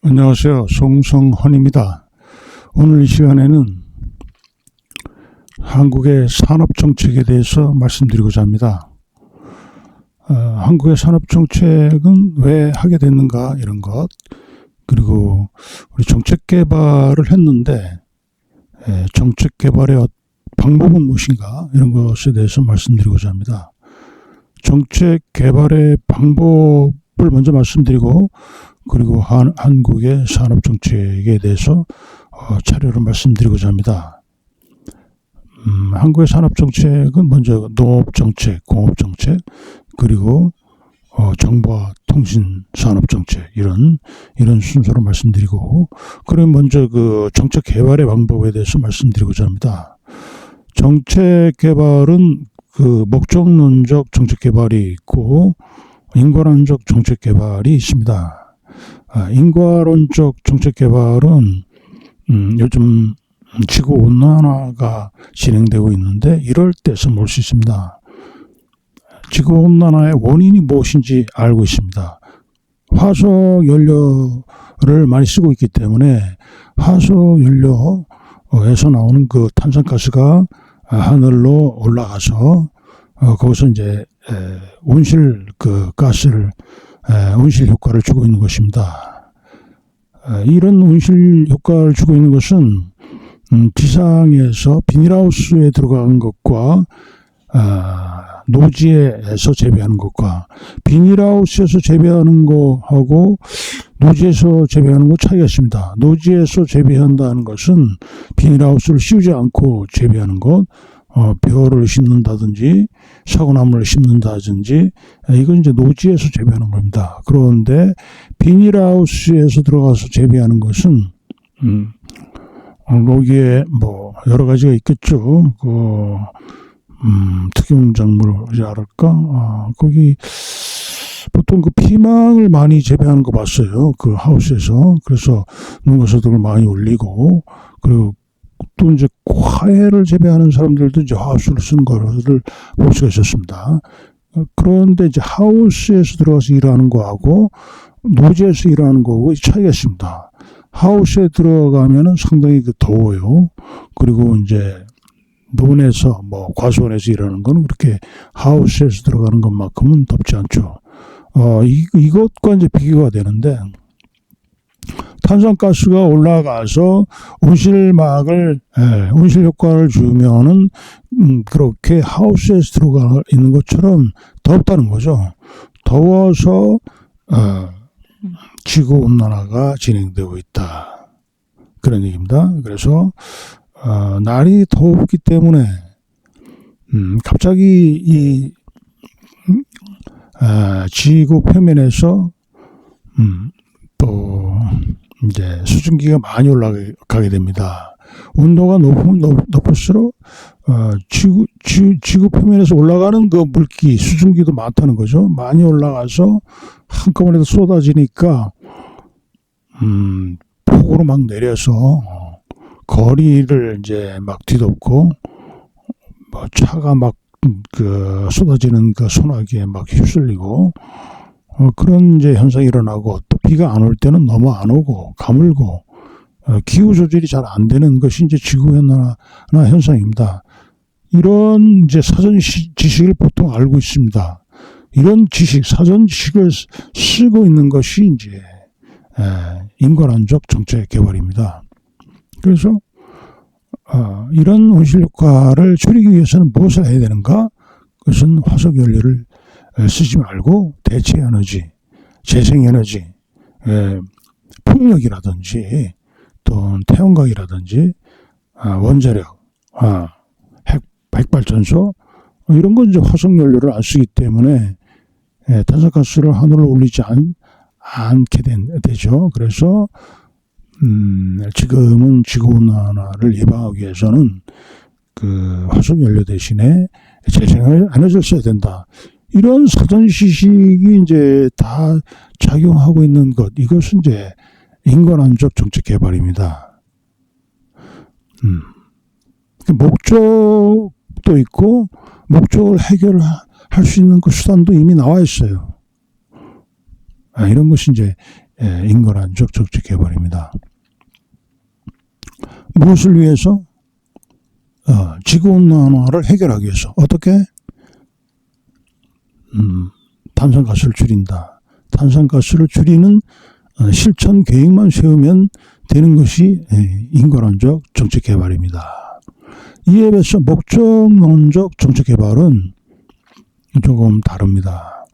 안녕하세요. 송성헌입니다. 오늘 이 시간에는 한국의 산업정책에 대해서 말씀드리고자 합니다. 한국의 산업정책은 왜 하게 됐는가 이런 것, 그리고 우리 정책 개발을 했는데 정책 개발의 방법은 무엇인가 이런 것에 대해서 말씀드리고자 합니다. 정책 개발의 방법을 먼저 말씀드리고, 그리고 한국의 산업정책에 대해서 차례로 말씀드리고자 합니다. 한국의 산업정책은 먼저 농업정책, 공업정책, 그리고 정보와 통신산업정책 이런 순서로 말씀드리고, 그럼 먼저 그 정책 개발의 방법에 대해서 말씀드리고자 합니다. 정책 개발은 그 목적론적 정책 개발이 있고 인과론적 정책 개발이 있습니다. 인과론적 정책 개발은 요즘 지구 온난화가 진행되고 있는데 이럴 때서 볼 수 있습니다. 지구 온난화의 원인이 무엇인지 알고 있습니다. 화석 연료를 많이 쓰고 있기 때문에 화석 연료에서 나오는 그 탄산가스가 하늘로 올라가서 거기서 이제 온실 그 가스를 온실 효과를 주고 있는 것입니다. 이런 온실 효과를 주고 있는 것은 지상에서 비닐하우스에 들어간 것과 노지에서 재배하는 것과, 비닐하우스에서 재배하는 것하고 노지에서 재배하는 것 차이가 있습니다. 노지에서 재배한다는 것은 비닐하우스를 씌우지 않고 재배하는 것, 벼를 심는다든지 사과나무를 심는다든지, 이건 이제 노지에서 재배하는 겁니다. 그런데 비닐하우스에서 들어가서 재배하는 것은 거기에 뭐 여러 가지가 있겠죠. 특용작물이랄까, 거기 보통 그 피망을 많이 재배하는 거 봤어요. 그 하우스에서. 그래서 농가소득을 많이 올리고, 그리고 또 이제 과일을 재배하는 사람들도 이제 하우스를 쓰는 것을 볼 수가 있었습니다. 그런데 이제 하우스에서 들어가서 일하는 거하고 노지에서 일하는 거하고 차이가 있습니다. 하우스에 들어가면은 상당히 더워요. 그리고 이제 논에서 뭐 과수원에서 일하는 건 그렇게 하우스에서 들어가는 것만큼은 덥지 않죠. 이것과 이제 비교가 되는데, 탄산가스가 올라가서 온실 효과를 주면은 그렇게 하우스에서 들어가 있는 것처럼 덥다는 거죠. 더워서 지구 온난화가 진행되고 있다, 그런 얘기입니다. 그래서 날이 더웠기 때문에 갑자기 이 지구 표면에서 또 이제 수증기가 많이 올라가게 됩니다. 온도가 높을수록 지구 표면에서 올라가는 그 물기, 수증기도 많다는 거죠. 많이 올라가서 한꺼번에 쏟아지니까 폭우로 막 내려서 거리를 이제 막 뒤덮고, 뭐 차가 막 그 쏟아지는 그 소나기에 막 휩쓸리고, 그런 이제 현상이 일어나고, 또 비가 안 올 때는 너무 안 오고 가물고, 기후 조절이 잘 안 되는 것이 이제 지구 온난화 현상입니다. 이런 이제 사전 지식을 보통 알고 있습니다. 이런 사전 지식을 쓰고 있는 것이 이제 인과론적 정책 개발입니다. 그래서 이런 온실 효과를 줄이기 위해서는 무엇을 해야 되는가? 그것은 화석 연료를 쓰지 말고 대체 에너지, 재생에너지, 풍력이라든지 또 태양광이라든지 원자력, 핵발전소, 이런 건 이제 화석 연료를 안 쓰기 때문에 탄산가스를 하늘로 올리지 않게 되죠. 그래서 지금은 지구온난화를 예방하기 위해서는 그 화석 연료 대신에 재생에너지를 써야 된다. 이런 사전 지식이 이제 다 작용하고 있는 것, 이것은 이제 인과론적 정책 개발입니다. 목적도 있고 목적을 해결할 수 있는 그 수단도 이미 나와 있어요. 이런 것이 이제 인권안적 정책개발입니다. 무엇을 위해서? 지구온난화를 해결하기 위해서. 어떻게? 탄산가스를 줄인다. 탄산가스를 줄이는 실천 계획만 세우면 되는 것이 인권안적 정책개발입니다. 이에 비해서 목적론적 정책개발은 조금 다릅니다.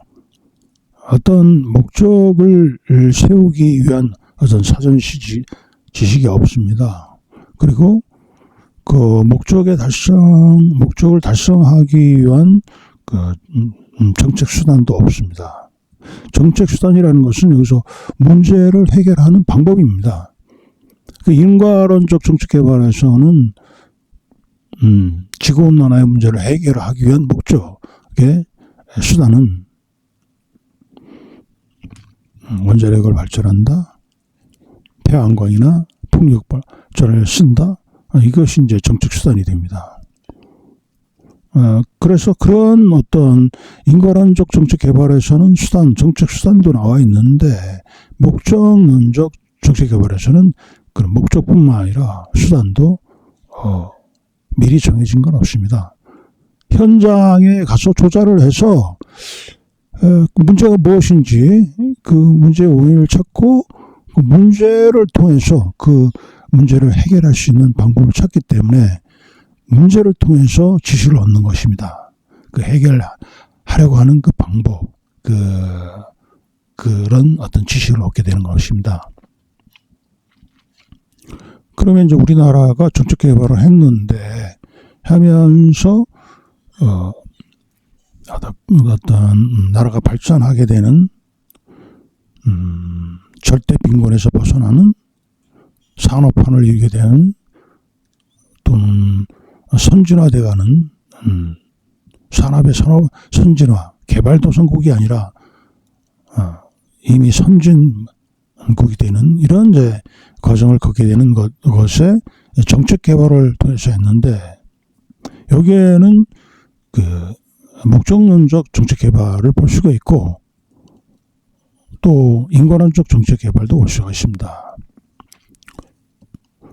어떤 목적을 세우기 위한 어떤 사전 지식이 없습니다. 그리고 그 목적을 달성하기 위한 그 정책 수단도 없습니다. 정책 수단이라는 것은 여기서 문제를 해결하는 방법입니다. 그 인과론적 정책 개발에서는 지구온난화의 문제를 해결하기 위한 목적의 수단은 원자력을 발전한다, 태양광이나 풍력 발전을 쓴다. 이것이 이제 정책 수단이 됩니다. 그래서 그런 어떤 인과론적 정책 개발에서는 정책 수단도 나와 있는데 목적론적 정책 개발에서는 그런 목적뿐만 아니라 수단도 미리 정해진 건 없습니다. 현장에 가서 조사를 해서 문제가 무엇인지 그 문제의 원인을 찾고 그 문제를 통해서 그 문제를 해결할 수 있는 방법을 찾기 때문에 문제를 통해서 지시를 얻는 것입니다. 그 해결하려고 하는 그 방법, 그런 어떤 지시를 얻게 되는 것입니다. 그러면 이제 우리나라가 정책 개발을 하면서 어떤 나라가 발전하게 되는 절대 빈곤에서 벗어나는 산업화를 이루게 되는 또는 선진화돼가는 산업 선진화 개발도상국이 아니라 이미 선진국이 되는 이런 이제 과정을 걷게 되는 것에 정책 개발을 통해서 했는데 여기에는 그 목적론적 정책 개발을 볼 수가 있고 또 인권론적 정책 개발도 볼 수가 있습니다.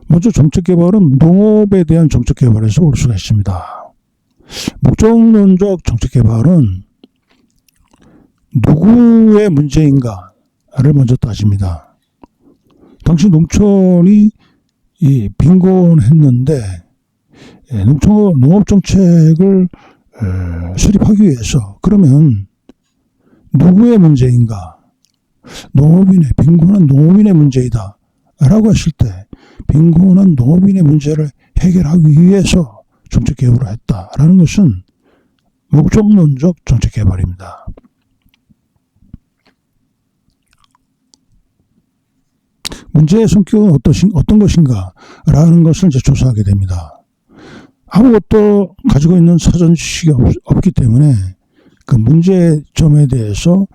먼저 정책 개발은 농업에 대한 정책 개발에서 볼 수가 있습니다. 목적론적 정책 개발은 누구의 문제인가를 먼저 따집니다. 당시 농촌이 빈곤했는데 농업 정책을 수립하기 위해서 그러면 누구의 문제인가? 빈곤한 농업인의 문제이다 라고 했을 때 빈곤한 농업인의 문제를 해결하기 위해서 정책 개발을 했다라는 것은 목적론적 정책 개발입니다. 문제의 성격은 어떤 것인가 라는 것을 이제 조사하게 됩니다. 아무것도 가지고 있는 사전 지식이 없기 때문에 그 문제점에 대해서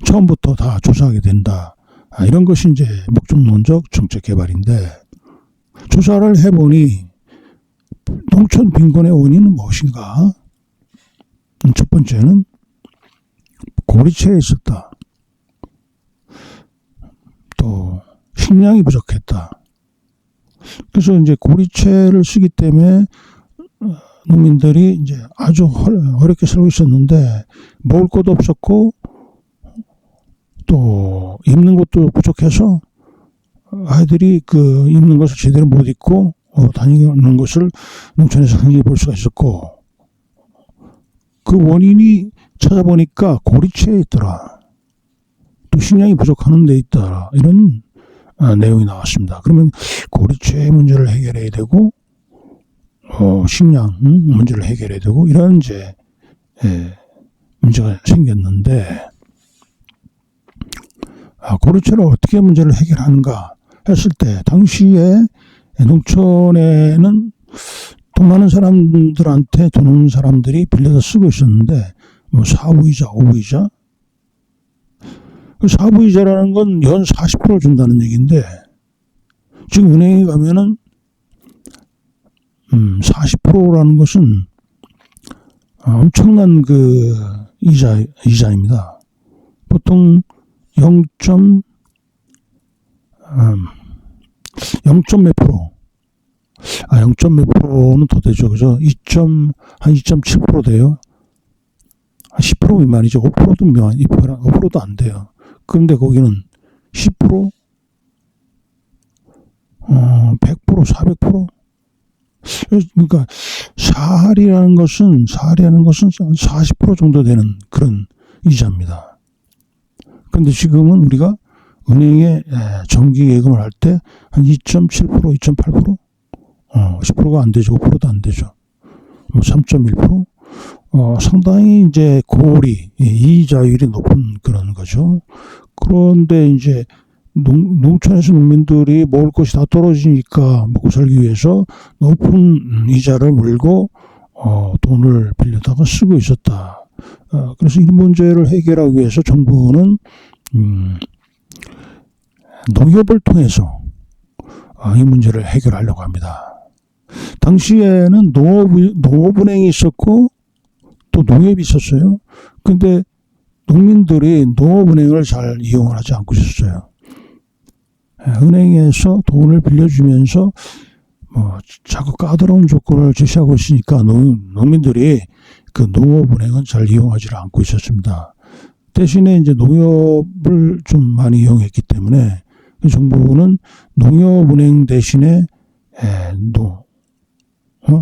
처음부터 다 조사하게 된다. 이런 것이 이제 목적론적 정책 개발인데 조사를 해보니 농촌 빈곤의 원인은 무엇인가? 첫 번째는 고리체에 있었다. 또 식량이 부족했다. 그래서 이제 고리체를 쓰기 때문에 농민들이 이제 아주 어렵게 살고 있었는데 먹을 것도 없었고 또 입는 것도 부족해서 아이들이 그 입는 것을 제대로 못 입고 다니는 것을 농촌에서 흔히 볼 수가 있었고 그 원인이 찾아보니까 고리체에 있더라. 또 식량이 부족한 데 있더라. 이런 내용이 나왔습니다. 그러면 고리체 문제를 해결해야 되고 식량 문제를 해결해야 되고 이런 이제 문제가 생겼는데 고리체를 어떻게 문제를 해결하는가 했을 때 당시에 농촌에는 돈 많은 사람들한테 돈 없는 사람들이 빌려서 쓰고 있었는데 뭐 사부이자, 오부이자 사부이자라는 건 연 40% 준다는 얘기인데 지금 은행에 가면은 40%라는 것은 엄청난 그 이자입니다. 보통 0.5% 0. 몇 프로? 0. 몇 프로는 더 되죠. 그죠? 한 2.7% 돼요. 10% 미만이죠. 5%도 미만, 5%도 안 돼요. 그런데 거기는 10%? 100%, 400%? 그러니까 사할이라는 것은 40% 정도 되는 그런 이자입니다. 그런데 지금은 우리가 은행에 정기 예금을 할 때 한 2.7%, 2.8%? 10%가 안 되죠. 5%도 안 되죠. 3.1%? 상당히 이제 고리, 이자율이 높은 그런 거죠. 그런데 이제 농촌에서 농민들이 먹을 것이 다 떨어지니까 먹고 살기 위해서 높은 이자를 물고 돈을 빌려다가 쓰고 있었다. 그래서 이 문제를 해결하기 위해서 정부는 농협을 통해서 이 문제를 해결하려고 합니다. 당시에는 농업은행이 있었고 또 농협이 있었어요. 근데 농민들이 농업은행을 잘 이용을 하지 않고 있었어요. 은행에서 돈을 빌려주면서 자꾸 까다로운 조건을 제시하고 있으니까 농민들이 그 농업은행은 잘 이용하지 않고 있었습니다. 대신에 이제 농협을 좀 많이 이용했기 때문에 정부는 농협은행 대신에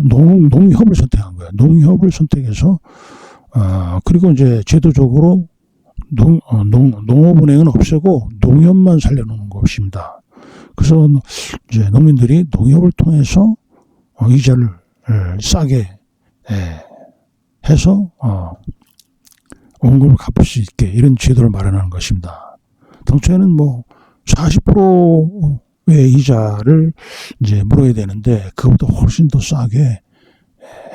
농협을 선택한 거예요. 농협을 선택해서 그리고 이제 제도적으로 농업은행은 없애고 농협만 살려놓는 것입니다. 그래서 이제 농민들이 농협을 통해서 이자를 싸게 해서 원금을 갚을 수 있게 이런 제도를 마련하는 것입니다. 당초에는 40%의 이자를 이제 물어야 되는데 그것보다 훨씬 더 싸게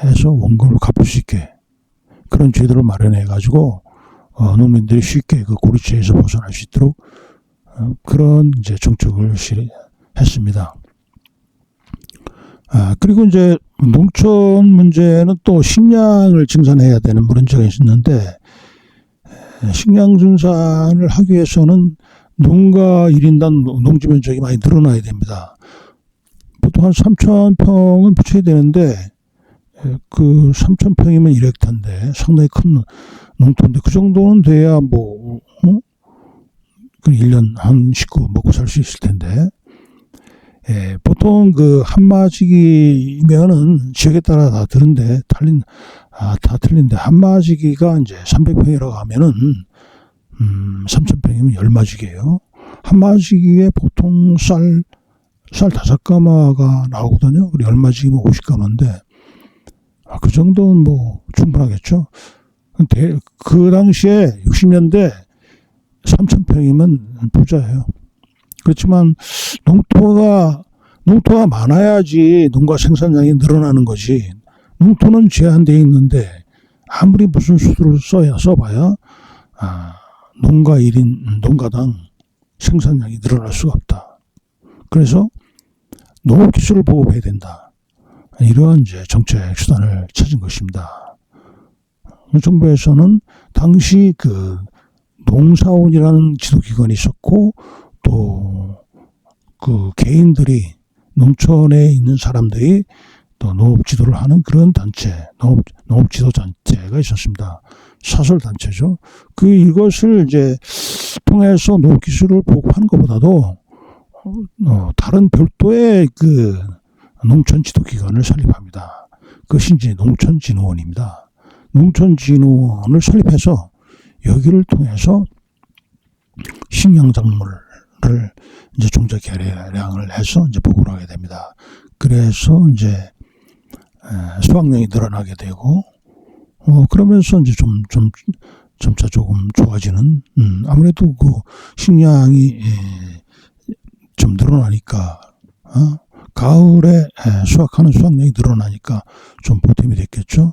해서 원금을 갚을 수 있게 그런 제도를 마련해 가지고 농민들이 쉽게 그 고리채에서 벗어날 수 있도록 그런 이제 정책을 실행했습니다. 그리고 이제 농촌 문제는 또 식량을 증산해야 되는 문제가 있었는데 식량 증산을 하기 위해서는 농가 1인당 농지 면적이 많이 늘어나야 됩니다. 보통 한 3,000평은 붙여야 되는데 그 3,000평이면 1헥타인데 상당히 큰 농토인데 그 정도는 돼야 그 1년 한 식구 먹고 살 수 있을 텐데 보통 그 한마지기면은 지역에 따라 다 다른데 다 틀린데 한마지기가 이제 300평이라고 하면은 3,000평이면 10마지기예요. 한마지기에 보통 쌀 5가마가 나오거든요. 그리고 10마지기면 50가마인데 그 정도는 충분하겠죠. 그 당시에 60년대 3,000평이면 부자예요. 그렇지만 농토가 많아야지 농가 생산량이 늘어나는 것이 농토는 제한되어 있는데 아무리 무슨 수를 써봐야 농가 1인 농가당 생산량이 늘어날 수가 없다. 그래서 농업기술을 보급해야 된다. 이러한 이제 정책 수단을 찾은 것입니다. 정부에서는 당시 그 농사원이라는 지도기관이 있었고 또 그 개인들이 농촌에 있는 사람들이 또 농업 지도를 하는 그런 단체, 농업 지도 단체가 있었습니다. 사설 단체죠. 이것을 이제 통해서 농업 기술을 보급하는 것보다도 다른 별도의 그 농촌 지도 기관을 설립합니다. 그것이 이제 농촌진흥원입니다. 농촌진흥원을 설립해서 여기를 통해서 식량작물을 이제 종자 개량을 해서 이제 보급을 하게 됩니다. 그래서 이제 수확량이 늘어나게 되고 그러면서 이제 점차 조금 좋아지는 아무래도 그 식량이 좀 늘어나니까 가을에 수확하는 수확량이 늘어나니까 좀 보탬이 됐겠죠.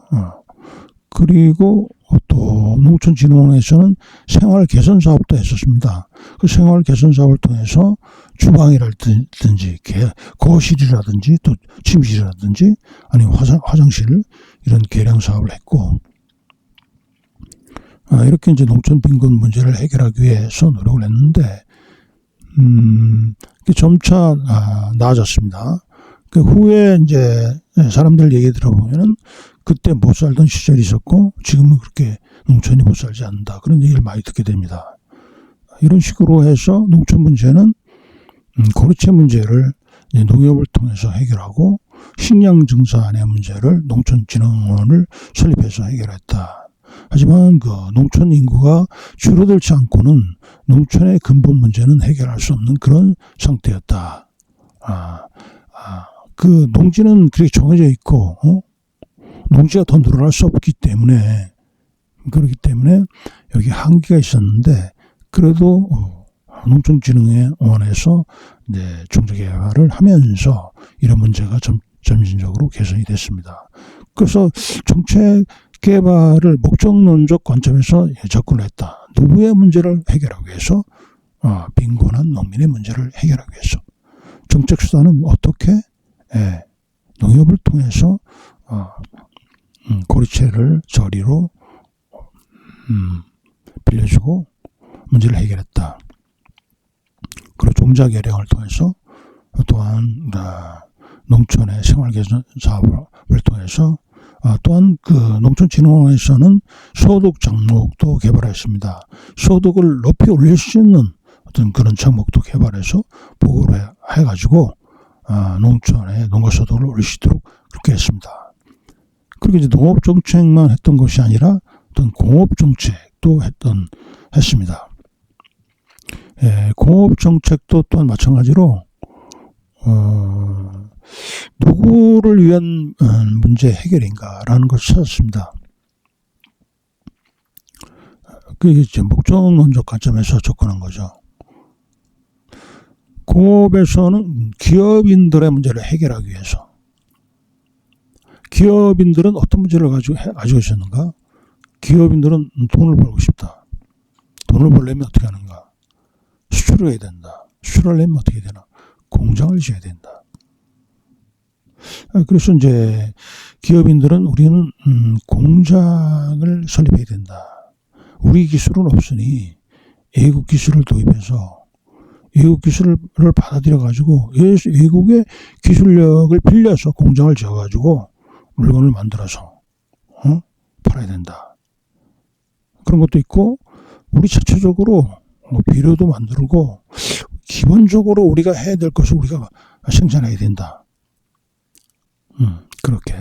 그리고 또 농촌진흥원에서는 생활 개선 사업도 했었습니다. 그 생활 개선 사업을 통해서 주방이라든지 거실이라든지 또 침실이라든지 아니면 화장실 이런 개량 사업을 했고 이렇게 이제 농촌 빈곤 문제를 해결하기 위해서 노력을 했는데 점차 나아졌습니다. 그 후에 이제 사람들 얘기 들어보면은 그때 못 살던 시절이 있었고 지금은 그렇게 농촌이 못 살지 않는다. 그런 얘기를 많이 듣게 됩니다. 이런 식으로 해서 농촌 문제는 고리채 문제를 농협을 통해서 해결하고 식량 증산의 문제를 농촌진흥원을 설립해서 해결했다. 하지만 그 농촌 인구가 줄어들지 않고는 농촌의 근본 문제는 해결할 수 없는 그런 상태였다. 그 농지는 그렇게 정해져 있고 농지가 더 늘어날 수 없기 때문에 그렇기 때문에 여기 한계가 있었는데 그래도 농촌진흥원에서 종자개발을 하면서 이런 문제가 점진적으로 개선이 됐습니다. 그래서 정책 개발을 목적론적 관점에서 접근을 했다. 누구의 문제를 해결하기 위해서? 빈곤한 농민의 문제를 해결하기 위해서. 정책 수단은 어떻게? 농협을 통해서 고리채를 저리로 빌려주고 문제를 해결했다. 그리고 종자개량을 통해서 또한 농촌의 생활개선 사업을 통해서 또한 그 농촌진흥원에서는 소득 장목도 개발했습니다. 소득을 높이 올릴 수 있는 어떤 그런 장목도 개발해서 보호를 해가지고 농촌의 농가소득을 올릴 수 있도록 그렇게 했습니다. 그리고 이제 농업정책만 했던 것이 아니라 어떤 공업정책도 했습니다. 공업정책도 또한 마찬가지로 누구를 위한 문제 해결인가라는 것을 찾았습니다. 그게 이제 목적론적 관점에서 접근한 거죠. 공업에서는 기업인들의 문제를 해결하기 위해서 기업인들은 어떤 문제를 가지고 있었는가? 기업인들은 돈을 벌고 싶다. 돈을 벌려면 어떻게 하는가? 수출을 해야 된다. 수출하려면 어떻게 되나? 공장을 지어야 된다. 그래서 이제 기업인들은 우리는 공장을 설립해야 된다. 우리 기술은 없으니 외국 기술을 도입해서 외국 기술을 받아들여 가지고 외국의 기술력을 빌려서 공장을 지어 가지고 물건을 만들어서 팔아야 된다. 그런 것도 있고 우리 자체적으로 비료도 만들고 기본적으로 우리가 해야 될 것을 우리가 생산해야 된다. 그렇게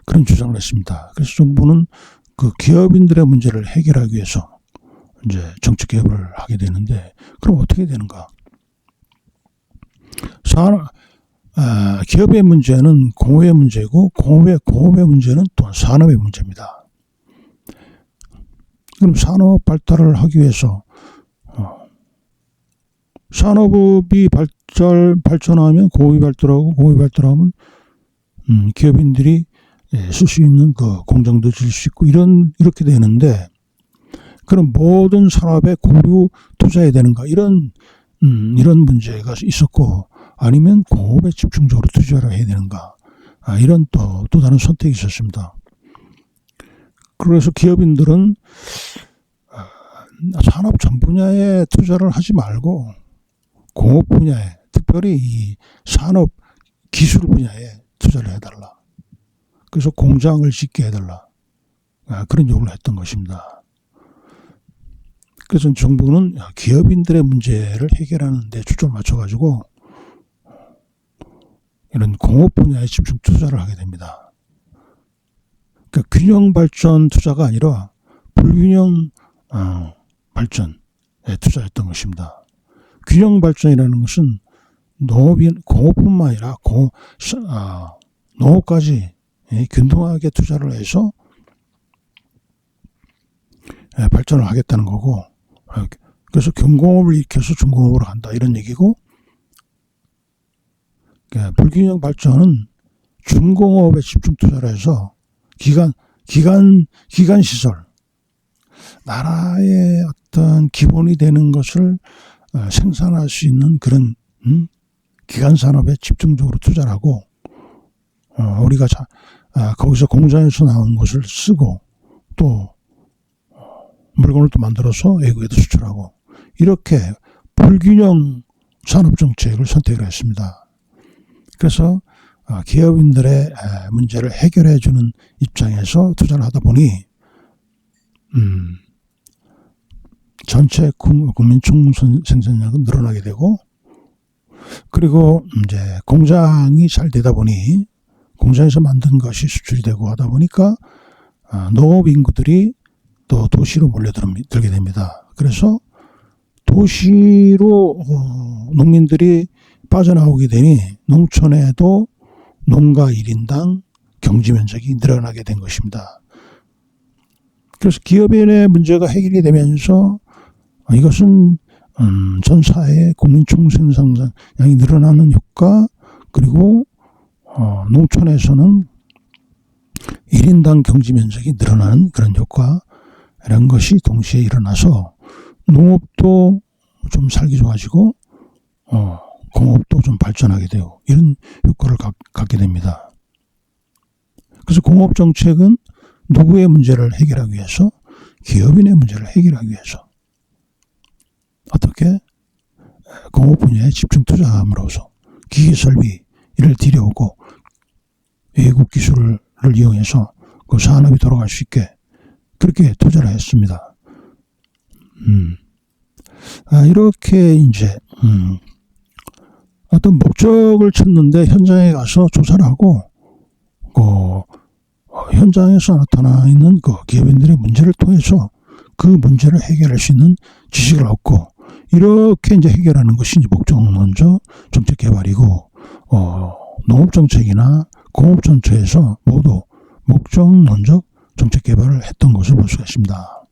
그런 주장을 했습니다. 그래서 정부는 그 기업인들의 문제를 해결하기 위해서 이제 정책 개혁을 하게 되는데 그럼 어떻게 되는가? 기업의 문제는 공업의 문제고 공업의 문제는 또한 산업의 문제입니다. 그럼 산업 발달을 하기 위해서 산업이 발전하면 공업이 발달하고 공업이 발달하면 기업인들이 쓸 수 있는 그 공장도 질 수 있고 이렇게 되는데 그럼 모든 산업에 고루 투자해야 되는가 이런 문제가 있었고 아니면 공업에 집중적으로 투자를 해야 되는가 이런 또 다른 선택이 있었습니다. 그래서 기업인들은 산업 전 분야에 투자를 하지 말고 공업 분야에 특별히 이 산업 기술 분야에 투자를 해달라. 그래서 공장을 짓게 해달라. 그런 요구를 했던 것입니다. 그래서 정부는 기업인들의 문제를 해결하는 데 초점을 맞춰가지고 이런 공업 분야에 집중 투자를 하게 됩니다. 그러니까 균형 발전 투자가 아니라 불균형 발전에 투자했던 것입니다. 균형 발전이라는 것은 공업뿐만 아니라 농업까지 균등하게 투자를 해서 발전을 하겠다는 거고 그래서 경공업을 일으켜서 중공업으로 간다 이런 얘기고 불균형 발전은 중공업에 집중 투자를 해서 기간 시설 나라의 어떤 기본이 되는 것을 생산할 수 있는 그런 기간 산업에 집중적으로 투자를 하고 우리가 거기서 공장에서 나온 것을 쓰고 또 물건을 또 만들어서 외국에도 수출하고 이렇게 불균형 산업정책을 선택을 했습니다. 그래서 기업인들의 문제를 해결해 주는 입장에서 투자를 하다 보니 전체 국민 총 생산량은 늘어나게 되고, 그리고 이제 공장이 잘 되다 보니 공장에서 만든 것이 수출이 되고 하다 보니까 농업 인구들이 또 도시로 몰려들게 됩니다. 그래서 도시로 농민들이 빠져나오게 되니 농촌에도 농가 1인당 경지 면적이 늘어나게 된 것입니다. 그래서 기업인의 문제가 해결이 되면서 이것은 전 사회의 국민 총생산량이 늘어나는 효과, 그리고 농촌에서는 1인당 경지 면적이 늘어나는 그런 효과, 이런 것이 동시에 일어나서 농업도 좀 살기 좋아지고 공업도 좀 발전하게 되고, 이런 효과를 갖게 됩니다. 그래서 공업정책은 누구의 문제를 해결하기 위해서? 기업인의 문제를 해결하기 위해서 어떻게 공업 분야에 집중 투자함으로써 기계설비를 들여오고 외국 기술을 이용해서 그 산업이 돌아갈 수 있게 그렇게 투자를 했습니다. 이렇게 이제 어떤 목적을 찾는데 현장에 가서 조사를 하고 현장에서 나타나 있는 그 기업인들의 문제를 통해서 그 문제를 해결할 수 있는 지식을 얻고, 이렇게 이제 해결하는 것이 이제 목적론적 정책 개발이고, 농업정책이나 공업정책에서 모두 목적론적 정책 개발을 했던 것을 볼 수가 있습니다.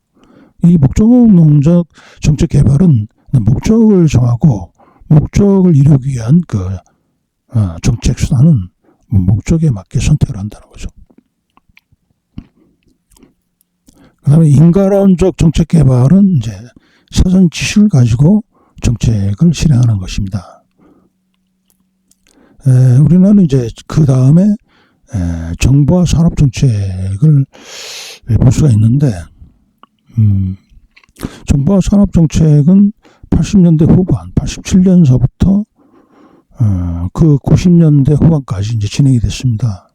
이 목적론적 정책 개발은 목적을 정하고 목적을 이루기 위한 그 정책 수단은 목적에 맞게 선택을 한다는 거죠. 그 다음에 인가론적 정책 개발은 이제 사전 지식을 가지고 정책을 실행하는 것입니다. 우리나라는 이제 그 다음에 정부와 산업 정책을 볼 수가 있는데, 정부와 산업 정책은 80년대 후반, 87년서부터 그 90년대 후반까지 이제 진행이 됐습니다.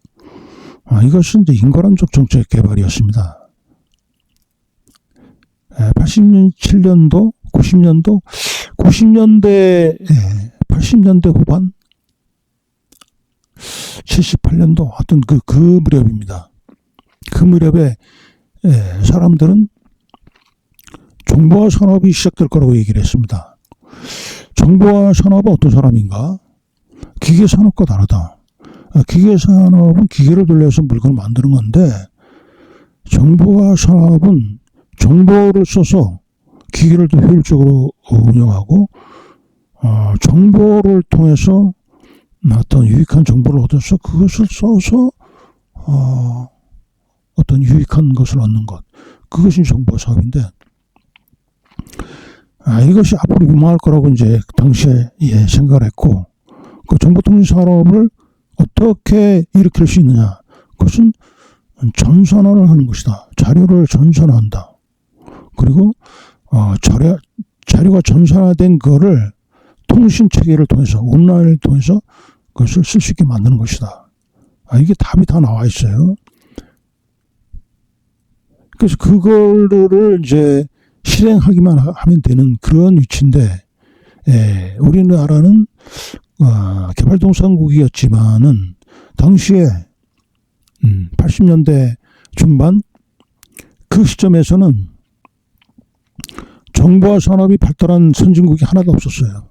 이것은 이제 인가론적 정책 개발이었습니다. 87년도, 90년도, 80년대 후반, 78년도, 하여튼 그 무렵입니다. 그 무렵에 사람들은 정보화 산업이 시작될 거라고 얘기를 했습니다. 정보화 산업은 어떤 사람인가? 기계 산업과 다르다. 기계 산업은 기계를 돌려서 물건을 만드는 건데, 정보화 산업은 정보를 써서 기계를 더 효율적으로 운영하고, 정보를 통해서 어떤 유익한 정보를 얻어서 그것을 써서 어떤 유익한 것을 얻는 것, 그것이 정보 사업인데, 이것이 앞으로 유망할 거라고 이제 당시에 생각을 했고, 그 정보통신 산업을 어떻게 일으킬 수 있느냐? 그것은 전산화를 하는 것이다. 자료를 전산화한다. 그리고 자료가 전산화된 거를 통신 체계를 통해서, 온라인을 통해서 그것을 쓸 수 있게 만드는 것이다. 이게 답이 다 나와 있어요. 그래서 그거를 이제 실행하기만 하면 되는 그런 위치인데, 우리나라는 개발도상국이었지만은 당시에 80년대 중반 그 시점에서는 정보화 산업이 발달한 선진국이 하나도 없었어요.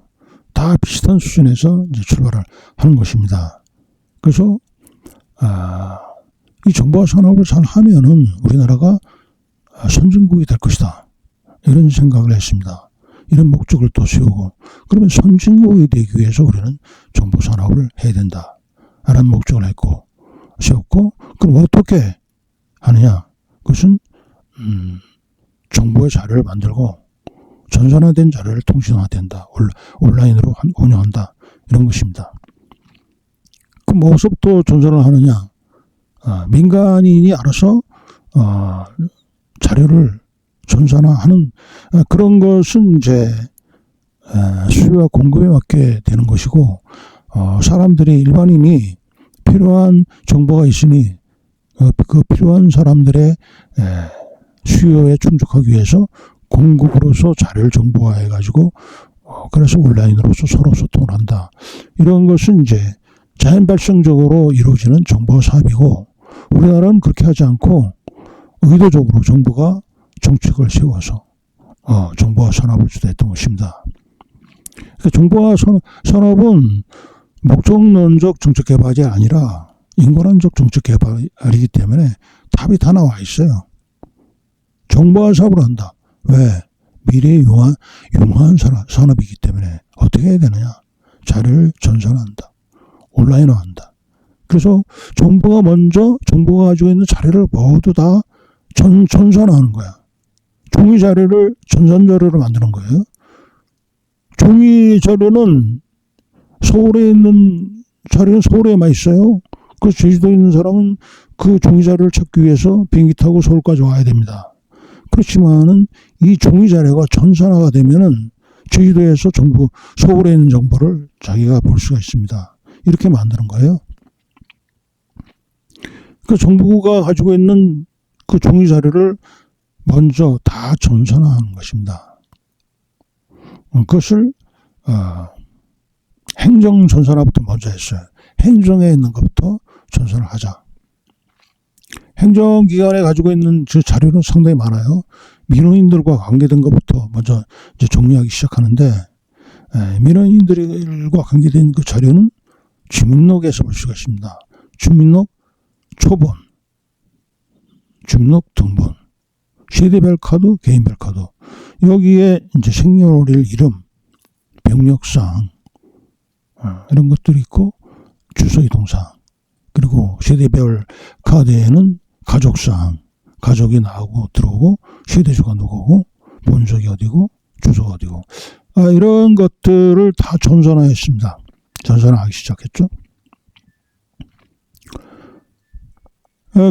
다 비슷한 수준에서 이제 출발을 하는 것입니다. 그래서 이 정보화 산업을 잘 하면은 우리나라가 선진국이 될 것이다. 이런 생각을 했습니다. 이런 목적을 또 세우고, 그러면 선진국이 되기 위해서 우리는 정보 산업을 해야 된다. 라는 목적을 했고, 세웠고, 그럼 어떻게 하느냐? 그것은 정보의 자료를 만들고 전산화된 자료를 통신화된다. 온라인으로 운영한다. 이런 것입니다. 그럼 뭐서부터 전산을 하느냐? 민간인이 알아서 자료를 전산화하는 그런 것은 이제 수요와 공급에 맞게 되는 것이고, 사람들이 일반인이 필요한 정보가 있으니 그 필요한 사람들의 수요에 충족하기 위해서 공급으로서 자료를 정보화해 가지고 그래서 온라인으로서 서로 소통을 한다. 이런 것은 이제 자연 발생적으로 이루어지는 정보 사업이고, 우리나라는 그렇게 하지 않고 의도적으로 정부가 정책을 세워서 정보화 산업을 주도했던 것입니다. 그러니까 정보화 산업은 목적론적 정책 개발이 아니라 인권론적 정책 개발이기 때문에 답이 다 나와 있어요. 정보화 사업을 한다. 왜? 미래에 융화한 산업이기 때문에 어떻게 해야 되느냐? 자료를 전산화한다. 온라인화한다. 그래서 정부가 가지고 있는 자료를 모두 다 전산화하는 거야. 종이 자료를 전산 자료로 만드는 거예요. 종이 자료는 서울에 있는 자료는 서울에만 있어요. 그래서 제주도에 있는 사람은 그 종이 자료를 찾기 위해서 비행기 타고 서울까지 와야 됩니다. 그렇지만은 이 종이 자료가 전산화가 되면은 제주도에서 서울에 있는 정보를 자기가 볼 수가 있습니다. 이렇게 만드는 거예요. 그 정부가 가지고 있는 그 종이 자료를 먼저 다 전산화하는 것입니다. 그것을 행정 전산화부터 먼저 했어요. 행정에 있는 것부터 전산을 하자. 행정기관에 가지고 있는 그 자료는 상당히 많아요. 민원인들과 관계된 것부터 먼저 이제 정리하기 시작하는데, 민원인들과 관계된 그 자료는 주민록에서 볼 수가 있습니다. 주민록 초본, 주민록 등본, 세대별 카드, 개인별 카드. 여기에 이제 생년월일, 이름, 병력사항, 이런 것들이 있고, 주소 이동사항, 그리고 세대별 카드에는 가족사항, 가족이 나오고 들어오고, 세대주가 누구고, 본적이 어디고, 주소가 어디고, 이런 것들을 다 전산화했습니다. 전산화하기 시작했죠.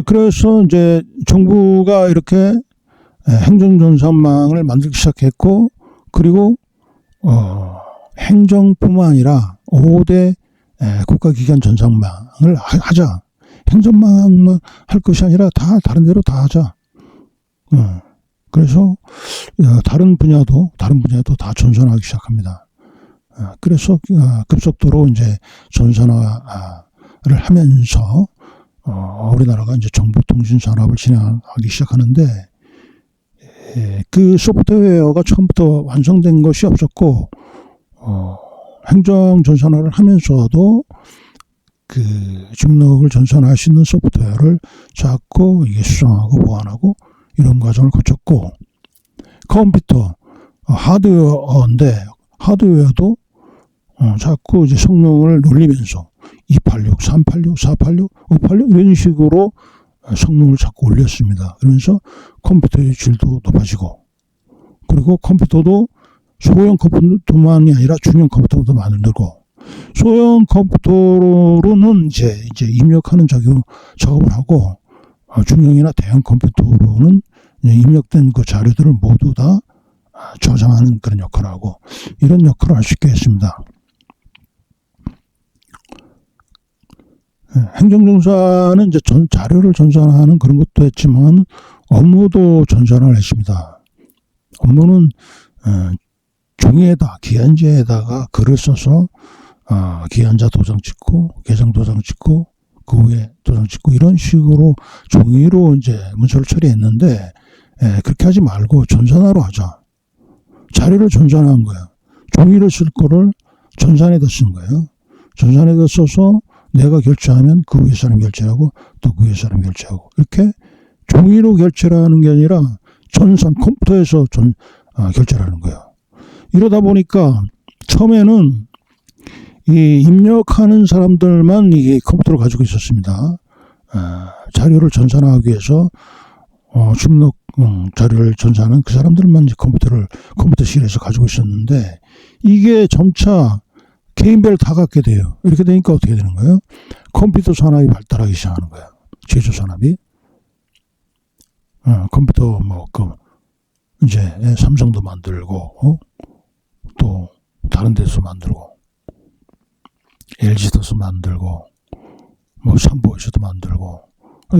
그래서 이제 정부가 이렇게 행정전산망을 만들기 시작했고, 그리고 행정뿐만 아니라 5대 국가기관 전산망을 하자. 행정망만 할 것이 아니라 다 다른 데로 다 하자. 그래서 다른 분야도 다 전산화하기 시작합니다. 그래서 급속도로 이제 전산화를 하면서 우리나라가 이제 정보통신 산업을 진행하기 시작하는데, 그 소프트웨어가 처음부터 완성된 것이 없었고, 행정 전산화를 하면서도 그 주민록을 전산화할 수 있는 소프트웨어를 찾고 이게 수정하고 보완하고 이런 과정을 거쳤고, 컴퓨터 하드웨어인데 하드웨어도 자꾸 이제 성능을 놀리면서 286, 386, 486, 586 이런 식으로 성능을 자꾸 올렸습니다. 그러면서 컴퓨터의 질도 높아지고, 그리고 컴퓨터도 소형 컴퓨터만이 아니라 중형 컴퓨터도 만들고, 소형 컴퓨터로는 이제 입력하는 작업을 하고, 중형이나 대형 컴퓨터로는 입력된 그 자료들을 모두 다 저장하는 그런 역할을 하고, 이런 역할을 할 수 있게 했습니다. 행정정사는 이제 자료를 전산화하는 그런 것도 했지만 업무도 전산화를 했습니다. 업무는 종이에다 기한제에다가 글을 써서 기한자 도장 찍고 계정 도장 찍고 그 후에 도장 찍고 이런 식으로 종이로 이제 문서를 처리했는데, 그렇게 하지 말고 전산화로 하자. 자료를 전산화한 거야. 종이를 쓸 거를 전산에다 쓴 거예요. 전산에다 써서 내가 결제하면 그 위에 사람 결제하고 또 그 위에 사람 결제하고, 이렇게 종이로 결제를 하는 게 아니라 전산 컴퓨터에서 결제를 하는 거예요. 이러다 보니까 처음에는 이 입력하는 사람들만 이 컴퓨터를 가지고 있었습니다. 자료를 전산화하기 위해서 주민록 자료를 전산하는 그 사람들만 이제 컴퓨터실에서 가지고 있었는데, 이게 점차 개인별 다 갖게 돼요. 이렇게 되니까 어떻게 되는 거예요? 컴퓨터 산업이 발달하기 시작하는 거예요. 제조 산업이. 컴퓨터 이제 삼성도 만들고 또 다른 데서 만들고, LG에서 만들고, 뭐 삼보에서도 만들고,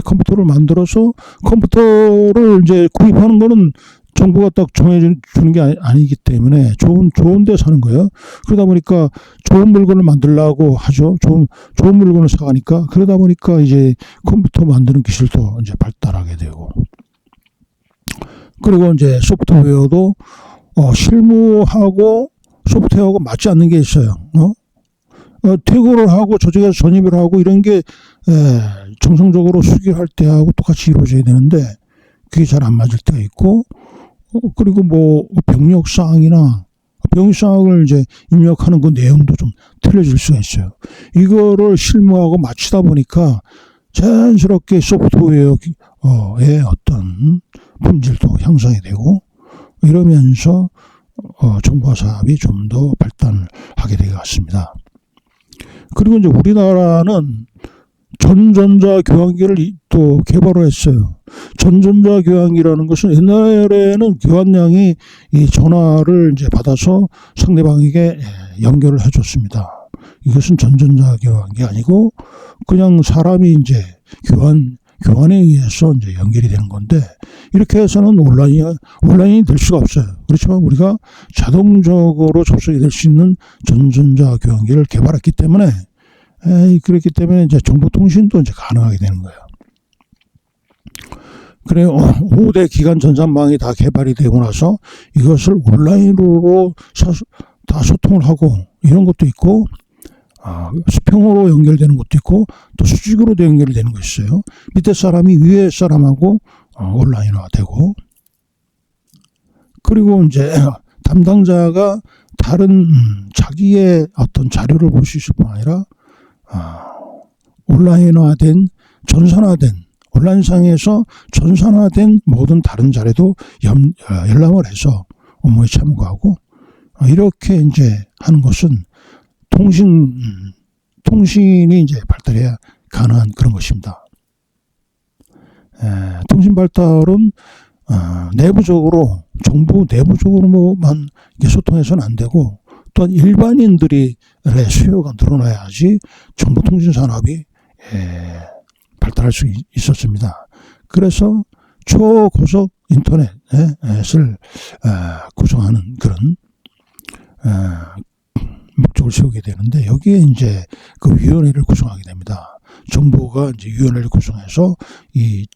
컴퓨터를 만들어서 컴퓨터를 이제 구입하는 거는 정부가 딱 정해주는 게 아니기 때문에 좋은 데 사는 거예요. 그러다 보니까 좋은 물건을 만들려고 하죠. 좋은 물건을 사가니까. 그러다 보니까 이제 컴퓨터 만드는 기술도 이제 발달하게 되고. 그리고 이제 소프트웨어도 실무하고 소프트웨어하고 맞지 않는 게 있어요. 퇴고를 하고 조직에서 전입을 하고 이런 게 정상적으로 수기할 때하고 똑같이 이루어져야 되는데 그게 잘 안 맞을 때가 있고, 그리고 뭐 병력사항이나 병력사항을 이제 입력하는 그 내용도 좀 틀려질 수가 있어요. 이거를 실무하고 맞추다 보니까 자연스럽게 소프트웨어의 어떤 품질도 향상이 되고, 이러면서 정보화 사업이 좀 더 발달하게 될 것 같습니다. 그리고 이제 우리나라는 전전자 교환기를 또 개발을 했어요. 전전자 교환기라는 것은 옛날에는 교환량이 이 전화를 이제 받아서 상대방에게 연결을 해줬습니다. 이것은 전전자 교환기 아니고 그냥 사람이 이제 교환에 의해서 이제 연결이 되는 건데, 이렇게 해서는 온라인이 될 수가 없어요. 그렇지만 우리가 자동적으로 접속이 될 수 있는 전전자 교환기를 개발했기 때문에, 그렇기 때문에 이제 정보통신도 이제 가능하게 되는 거예요. 그래요. 5대 기관 전산망이 다 개발이 되고 나서 이것을 온라인으로 다 소통을 하고 이런 것도 있고, 수평으로 연결되는 것도 있고, 또 수직으로도 연결이 되는 것이 있어요. 밑에 사람이 위에 사람하고 온라인화되고, 그리고 이제 담당자가 다른 자기의 어떤 자료를 볼 수 있을 뿐 아니라 온라인화된, 온라인상에서 전산화된 모든 다른 자료도 열람을 해서 업무에 참고하고, 이렇게 이제 하는 것은 통신이 이제 발달해야 가능한 그런 것입니다. 통신 발달은 정부 내부적으로만 소통해서는 안 되고, 또한 일반인들의 수요가 늘어나야지 정보통신 산업이 발달할 수 있었습니다. 그래서 초고속 인터넷을 구성하는 그런 목적을 세우게 되는데, 여기에 이제 그 위원회를 구성하게 됩니다. 정부가 이제 위원회를 구성해서 이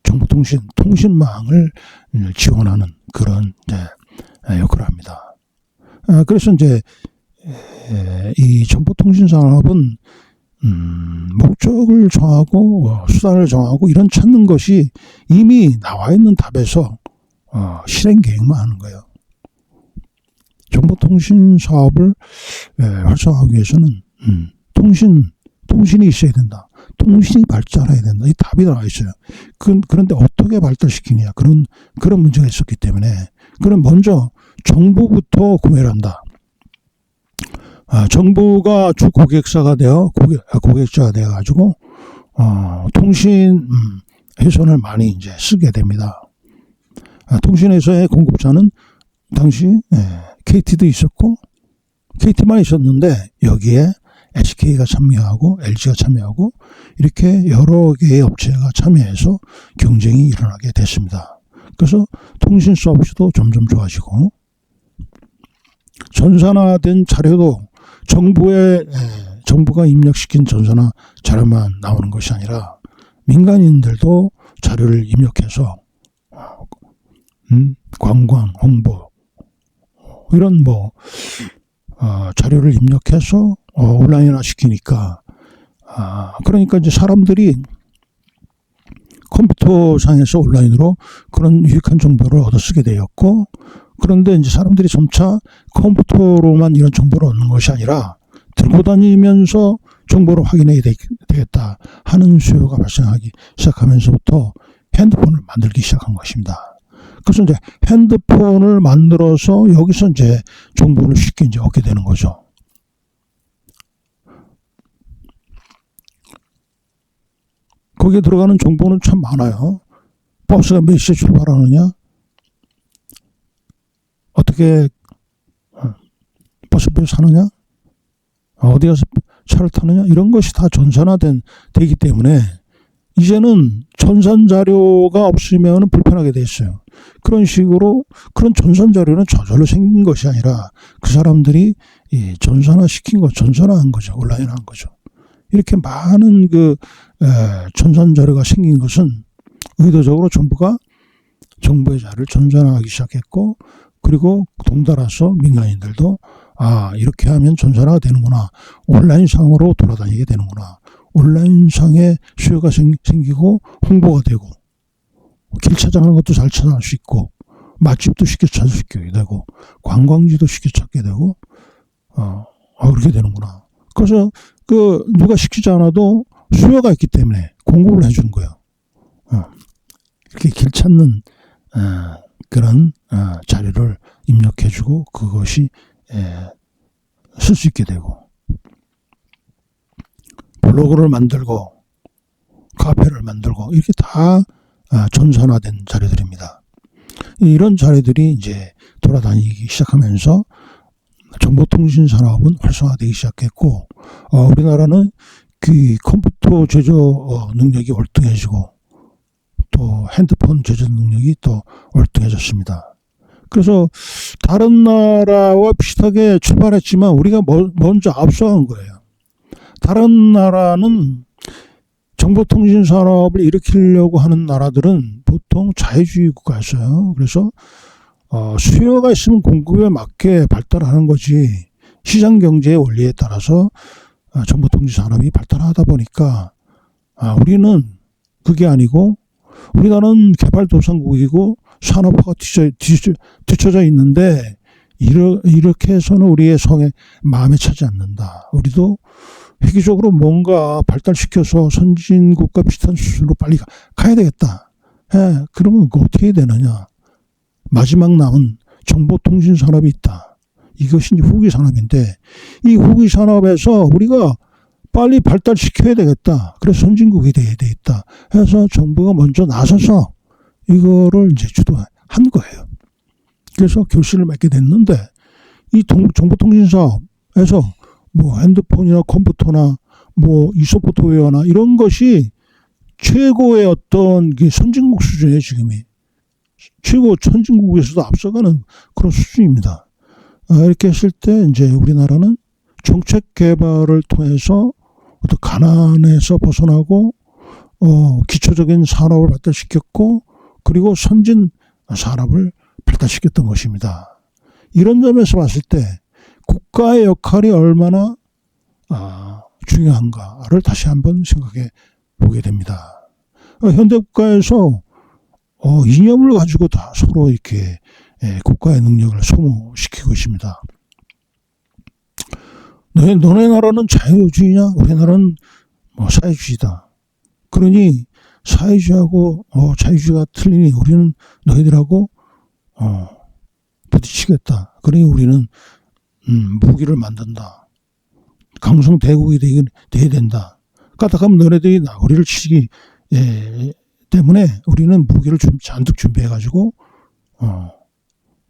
통신망을 지원하는 그런 역할을 합니다. 그래서 이제 이 정보통신 산업은 목적을 정하고 수단을 정하고 이런 찾는 것이 이미 나와 있는 답에서 실행 계획만 하는 거예요. 정보통신 사업을 활성화하기 위해서는 통신이 있어야 된다. 통신이 발달해야 된다. 이 답이 나와 있어요. 그런데 어떻게 발달시키냐, 그런 문제가 있었기 때문에, 그럼 먼저 정부부터 구매를 한다. 정부가 주 고객사가 고객자가 되어 가지고 통신 회선을 많이 이제 쓰게 됩니다. 통신 회선의 공급자는 당시 KT도 있었고, KT만 있었는데 여기에 SK가 참여하고 LG가 참여하고 이렇게 여러 개의 업체가 참여해서 경쟁이 일어나게 됐습니다. 그래서 통신 서비스도 점점 좋아지고, 전산화된 자료도 정부가 입력시킨 전산화 자료만 나오는 것이 아니라 민간인들도 자료를 입력해서 관광, 홍보 이런 자료를 입력해서 온라인화 시키니까, 그러니까 이제 사람들이 컴퓨터상에서 온라인으로 그런 유익한 정보를 얻어 쓰게 되었고, 그런데 이제 사람들이 점차 컴퓨터로만 이런 정보를 얻는 것이 아니라 들고 다니면서 정보를 확인해야 되겠다 하는 수요가 발생하기 시작하면서부터 핸드폰을 만들기 시작한 것입니다. 그래서 이제 핸드폰을 만들어서 여기서 이제 정보를 쉽게 이제 얻게 되는 거죠. 거기에 들어가는 정보는 참 많아요. 버스가 몇 시에 출발하느냐, 어떻게 버스 집에 사느냐, 어디 가서 차를 타느냐, 이런 것이 다 되기 때문에 이제는 전산 자료가 없으면 불편하게 돼 있어요. 그런 식으로 그런 전산 자료는 저절로 생긴 것이 아니라 그 사람들이 전산화한 거죠. 온라인화한 거죠. 이렇게 많은 전산 자료가 생긴 것은 의도적으로 정부가 정부의 자료를 전산화하기 시작했고, 그리고 동달아서 민간인들도 이렇게 하면 전산화가 되는구나, 온라인상으로 돌아다니게 되는구나, 온라인상에 수요가 생기고 홍보가 되고, 길 찾아가는 것도 잘 찾아갈 수 있고, 맛집도 쉽게 찾을 수 있게 되고, 관광지도 쉽게 찾게 되고, 그렇게 되는구나. 그래서 누가 시키지 않아도 수요가 있기 때문에 공급을 해주는 거예요. 이렇게 길 찾는 그런 자료를 입력해주고 그것이 쓸 수 있게 되고, 블로그를 만들고 카페를 만들고, 이렇게 다 전산화된 자료들입니다. 이런 자료들이 이제 돌아다니기 시작하면서 정보통신 산업은 활성화되기 시작했고, 우리나라는 그 컴퓨터 제조 능력이 월등해지고, 또 핸드폰 제조 능력이 또 월등해졌습니다. 그래서 다른 나라와 비슷하게 출발했지만 우리가 먼저 앞서간 거예요. 다른 나라는 정보통신 산업을 일으키려고 하는 나라들은 보통 자유주의 국가였어요. 그래서 수요가 있으면 공급에 맞게 발달하는 거지, 시장 경제의 원리에 따라서 정보통신 산업이 발달하다 보니까 우리는 그게 아니고, 우리나라는 개발도상국이고 산업화가 뒤쳐져 있는데, 이렇게 해서는 우리의 마음에 차지 않는다. 우리도 획기적으로 뭔가 발달시켜서 선진국과 비슷한 수준으로 빨리 가야 되겠다. 그러면 어떻게 해야 되느냐. 마지막 남은 정보통신 산업이 있다. 이것이 이제 후기 산업인데, 이 후기 산업에서 우리가 빨리 발달시켜야 되겠다. 그래서 선진국이 돼야 되겠다 해서 정부가 먼저 나서서 이거를 이제 주도한 거예요. 그래서 결실을 맺게 됐는데, 이 정보통신 사업에서 핸드폰이나 컴퓨터나 이 소프트웨어나 이런 것이 최고의 어떤 선진국 수준의 지금이 최고 선진국에서도 앞서가는 그런 수준입니다. 이렇게 했을 때 이제 우리나라는 정책 개발을 통해서 어떤 가난에서 벗어나고 기초적인 산업을 발달시켰고, 그리고 선진 산업을 발달시켰던 것입니다. 이런 점에서 봤을 때 국가의 역할이 얼마나 중요한가를 다시 한번 생각해 보게 됩니다. 현대국가에서 이념을 가지고 다 서로 이렇게 국가의 능력을 소모시키고 있습니다. 너네 나라는 자유주의냐? 우리 나라는 사회주의다. 그러니 사회주의하고 자유주의가 틀리니 우리는 너희들하고 부딪히겠다. 그러니 우리는 무기를 만든다. 강성 대국이 돼야 된다. 까딱하면 너네들이 우리를 치기 때문에 우리는 무기를 잔뜩 준비해가지고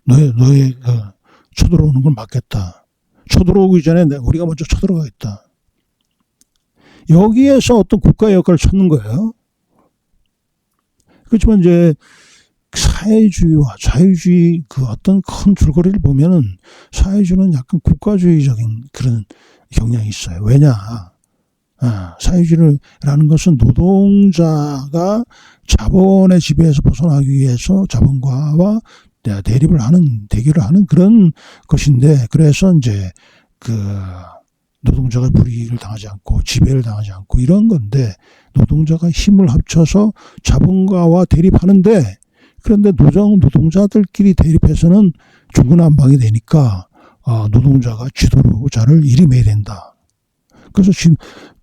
너의 쳐들어오는 걸 막겠다. 쳐들어오기 전에 우리가 먼저 쳐들어가겠다. 여기에서 어떤 국가의 역할을 찾는 거예요. 그렇지만 이제 사회주의와 자유주의 어떤 큰 줄거리를 보면은 사회주의는 약간 국가주의적인 그런 경향이 있어요. 왜냐? 사회주의라는 것은 노동자가 자본의 지배에서 벗어나기 위해서 자본가와 대결을 하는 그런 것인데, 그래서 이제 노동자가 불이익을 당하지 않고 지배를 당하지 않고 이런 건데, 노동자가 힘을 합쳐서 자본가와 대립하는데, 그런데 노동자들끼리 대립해서는 중구난방이 되니까 노동자가 지도자를 일임해야 된다. 그래서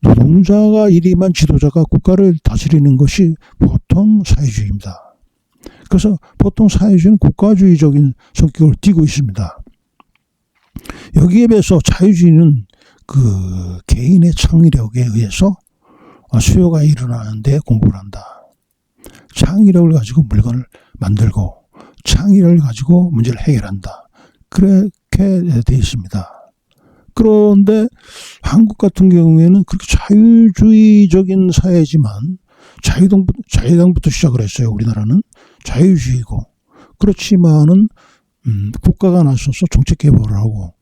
노동자가 일임한 지도자가 국가를 다스리는 것이 보통 사회주의입니다. 그래서 보통 사회주의는 국가주의적인 성격을 띠고 있습니다. 여기에 비해서 자유주의는 개인의 창의력에 의해서 수요가 일어나는데 공부를 한다. 창의력을 가지고 물건을 만들고 창의력을 가지고 문제를 해결한다. 그렇게 되어 있습니다. 그런데 한국 같은 경우에는 그렇게 자유주의적인 사회지만 자유당부터 시작을 했어요. 우리나라는 자유주의고 그렇지만은 국가가 나서서 정책 개발을 하고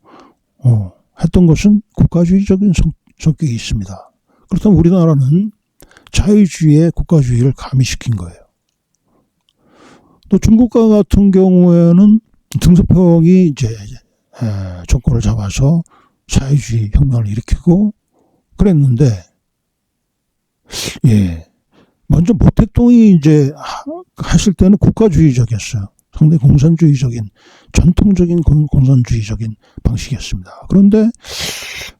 했던 것은 국가주의적인 성격이 있습니다. 그렇다면 우리나라는 자유주의에 국가주의를 가미시킨 거예요. 또 중국과 같은 경우에는 등소평이 이제 정권을 잡아서 사회주의 혁명을 일으키고 그랬는데, 예, 먼저 모택동이 이제 하실 때는 국가주의적이었어요. 상당히 공산주의적인, 전통적인 공산주의적인 방식이었습니다. 그런데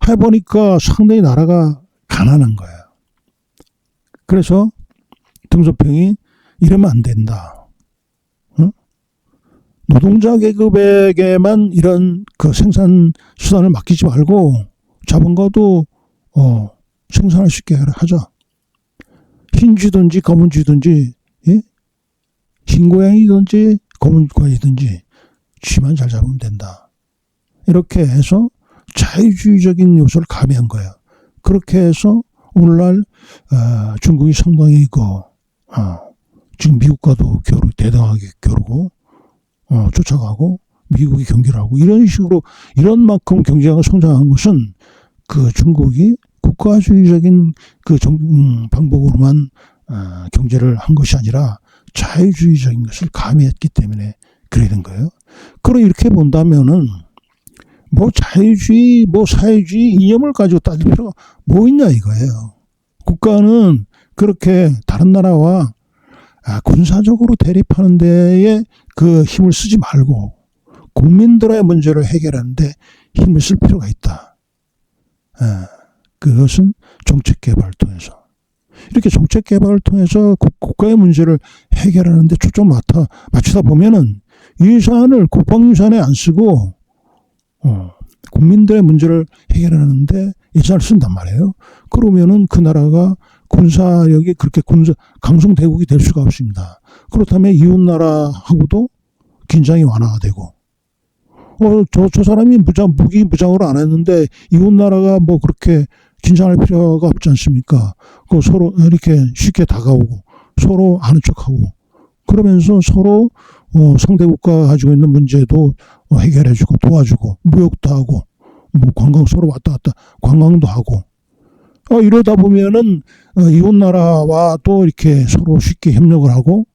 해보니까 상당히 나라가 가난한 거예요. 그래서 등소평이 이러면 안 된다. 노동자 계급에게만 이런 그 생산 수단을 맡기지 말고 자본가도 생산할 수 있게 하자. 흰쥐든지 검은쥐든지, 예? 흰 고양이든지 검은 고양이든지 쥐만 잘 잡으면 된다. 이렇게 해서 자유주의적인 요소를 가미한 거예요. 그렇게 해서 오늘날 중국이 상당히 지금 미국과도 대등하게 겨루고 쫓아가고 미국이 경기를 하고 이런 식으로 이런 만큼 경제가 성장한 것은 그 중국이 국가주의적인 그 방법으로만 경제를 한 것이 아니라 자유주의적인 것을 가미했기 때문에 그래 된 거예요. 그럼 이렇게 본다면은 뭐 자유주의, 뭐 사회주의 이념을 가지고 따질 필요가 뭐 있냐 이거예요. 국가는 그렇게 다른 나라와 군사적으로 대립하는 데에 그 힘을 쓰지 말고 국민들의 문제를 해결하는 데 힘을 쓸 필요가 있다. 그것은 정책 개발을 통해서. 이렇게 정책 개발을 통해서 국가의 문제를 해결하는 데 초점 맞추다 보면은 예산을 국방 예산에 안 쓰고 국민들의 문제를 해결하는데 예산을 쓴단 말이에요. 그러면은 그 나라가 군사력이 그렇게 강성대국이 될 수가 없습니다. 그렇다면 이웃 나라하고도 긴장이 완화가 되고, 저 사람이 무기 무장으로 안 했는데 이웃 나라가 뭐 그렇게 긴장할 필요가 없지 않습니까? 서로 이렇게 쉽게 다가오고 서로 아는 척하고 그러면서 서로 상대국가 가지고 있는 문제도 해결해주고 도와주고 무역도 하고 뭐 관광 서로 왔다 갔다 관광도 하고 이러다 보면은 이웃 나라와 또 이렇게 서로 쉽게 협력을 하고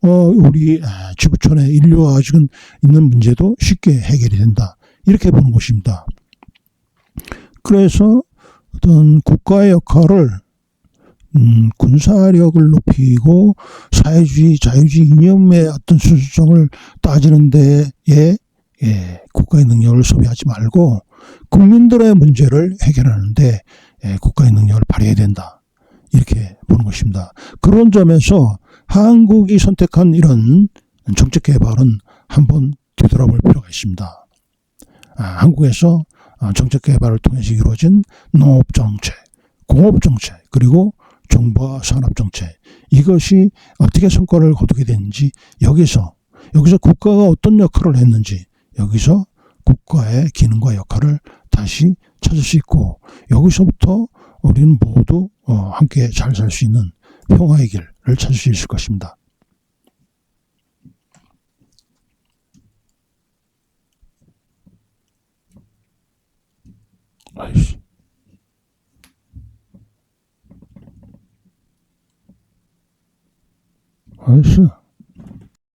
우리 지구촌에 인류가 가지고 있는 문제도 쉽게 해결이 된다. 이렇게 보는 것입니다. 그래서 어떤 국가의 역할을 군사력을 높이고 사회주의, 자유주의 이념의 어떤 순수성을 따지는 데에 국가의 능력을 소비하지 말고 국민들의 문제를 해결하는 데 국가의 능력을 발휘해야 된다. 이렇게 보는 것입니다. 그런 점에서 한국이 선택한 이런 정책 개발은 한번 되돌아볼 필요가 있습니다. 한국에서 정책 개발을 통해서 이루어진 농업 정책, 공업 정책, 그리고 정부와 산업 정책, 이것이 어떻게 성과를 거두게 되는지 여기서 국가가 어떤 역할을 했는지 여기서 국가의 기능과 역할을 다시 찾을 수 있고 여기서부터 우리는 모두 함께 잘 살 수 있는 평화의 길을 찾을 수 있을 것입니다. 아이씨. 알았어.